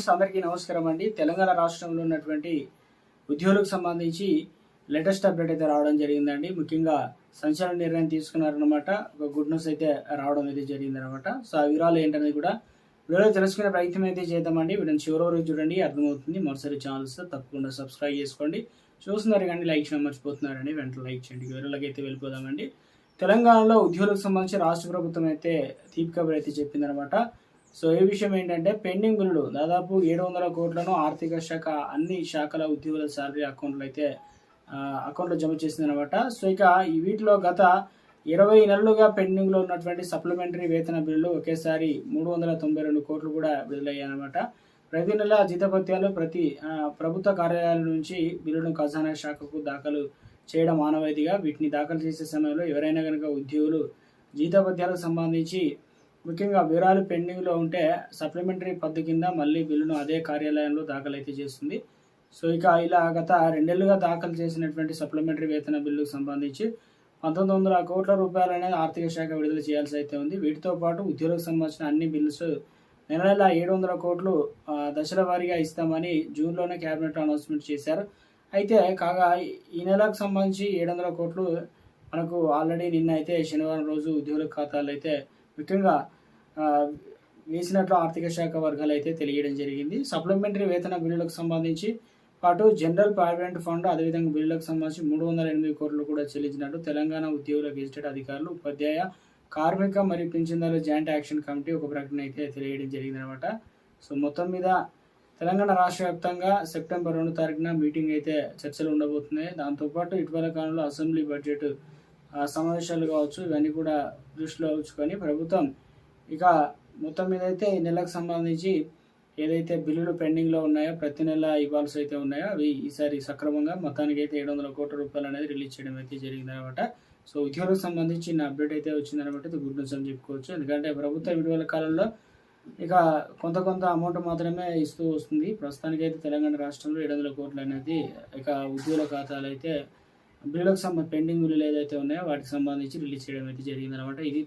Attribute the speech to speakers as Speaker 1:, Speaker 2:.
Speaker 1: అందరికీ నమస్కారం అండి. తెలంగాణ రాష్ట్రంలో ఉన్నటువంటి ఉద్యోగులకు సంబంధించి లేటెస్ట్ అప్డేట్ అయితే రావడం జరిగిందండి. ముఖ్యంగా సంచలన నిర్ణయం తీసుకున్నారనమాట. ఒక గుడ్ న్యూస్ అయితే రావడం అయితే జరిగిందనమాట. సో ఆ వివరాలు ఏంటనేది కూడా వీడియోలో తెలుసుకునే ప్రయత్నం అయితే చేద్దామండి. వీడియోని చివరి వరకు చూడండి, అర్థమవుతుంది. మరోసారి ఛానల్స్ తప్పకుండా సబ్స్క్రైబ్ చేసుకోండి. చూస్తున్నారు కానీ లైక్ చేయడం మర్చిపోతున్నారని వెంటనే లైక్ చేయండి. వివరాలకి అయితే వెళ్ళిపోదామండి. తెలంగాణలో ఉద్యోగులకు సంబంధించి రాష్ట్ర ప్రభుత్వం అయితే తీపి కబురు అయితే చెప్పిందనమాట. సో ఈ విషయం ఏంటంటే పెండింగ్ బిల్లులు దాదాపు 700 కోట్లను ఆర్థిక శాఖ అన్ని శాఖల ఉద్యోగుల శాలరీ అకౌంట్లో జమ చేసిందనమాట. సో ఇక వీటిలో గత 20 నెలలుగా పెండింగ్లో ఉన్నటువంటి సప్లిమెంటరీ వేతన బిల్లులు ఒకేసారి 392 కోట్లు కూడా విడుదలయ్యాయన్నమాట. ప్రతి నెల జీతభత్యాలు ప్రతి ప్రభుత్వ కార్యాలయాల నుంచి బిల్లును ఖజానా శాఖకు దాఖలు చేయడం ఆనవాయితీగా వీటిని దాఖలు చేసే సమయంలో ఎవరైనా కనుక ఉద్యోగులు జీతభత్యాలకు సంబంధించి ముఖ్యంగా వివరాలు పెండింగ్లో ఉంటే సప్లిమెంటరీ పద్ధతి కింద మళ్ళీ బిల్లును అదే కార్యాలయంలో దాఖలైతే చేస్తుంది. సో ఇక ఇలా గత 2 ఏళ్లుగా దాఖలు చేసినటువంటి సప్లిమెంటరీ వేతన బిల్లుకు సంబంధించి 1900 కోట్ల రూపాయలు అనేది ఆర్థిక శాఖ విడుదల చేయాల్సి అయితే ఉంది. వీటితో పాటు ఉద్యోగులకు సంబంధించిన అన్ని బిల్లుస్ నెల 700 కోట్లు దశల వారీగా ఇస్తామని జూన్లోనే క్యాబినెట్ అనౌన్స్మెంట్ చేశారు. అయితే కాగా ఈ నెలకు సంబంధించి 700 కోట్లు మనకు ఆల్రెడీ నిన్న అయితే శనివారం రోజు ఉద్యోగుల ఖాతాలు అయితే ముఖ్యంగా వేసినట్లు ఆర్థిక శాఖ వర్గాలు అయితే తెలియడం జరిగింది. సప్లిమెంటరీ వేతన బిల్లులకు సంబంధించి పాటు జనరల్ ప్రావిడెంట్ ఫండ్ అదేవిధంగా బిల్లులకు సంబంధించి 308 కోట్లు కూడా చెల్లించినట్టు తెలంగాణ ఉద్యోగుల గెజిటెడ్ అధికారులు, ఉపాధ్యాయ, కార్మిక మరియు పింఛన్దారుల జాయింట్ యాక్షన్ కమిటీ ఒక ప్రకటన అయితే తెలియడం జరిగిందనమాట. సో మొత్తం మీద తెలంగాణ రాష్ట్ర వ్యాప్తంగా సెప్టెంబర్ 2 తారీఖున మీటింగ్ అయితే చర్చలు ఉండబోతున్నాయి. దాంతోపాటు ఇటీవల కాలంలో అసెంబ్లీ బడ్జెట్ సమావేశాలు కావచ్చు, ఇవన్నీ కూడా దృష్టిలో ఉంచుకొని ప్రభుత్వం ఇక మొత్తం మీద అయితే ఈ నెలకు సంబంధించి ఏదైతే బిల్లులు పెండింగ్లో ఉన్నాయో ప్రతి నెల ఇవ్వాల్సి అయితే ఉన్నాయో అవి ఈసారి సక్రమంగా మొత్తానికి అయితే 700 కోట్ల రూపాయలు అనేది రిలీజ్ చేయడం అయితే జరిగిందనమాట. సో ఉద్యోగులకు సంబంధించి నా అప్డేట్ అయితే వచ్చిందనమాట. ఇది గుడ్ న్యూస్ అని చెప్పుకోవచ్చు. ఎందుకంటే ప్రభుత్వం ఇటీవల కాలంలో ఇక కొంత అమౌంట్ మాత్రమే ఇస్తూ వస్తుంది. ప్రస్తుతానికి అయితే తెలంగాణ రాష్ట్రంలో 700 కోట్లు అనేది ఇక ఉద్యోగుల ఖాతాలు అయితే బిల్లులకు పెండింగ్ బిల్లులు ఏదైతే ఉన్నాయో వాటికి సంబంధించి రిలీజ్ చేయడం అయితే జరిగిందనమాట. ఇది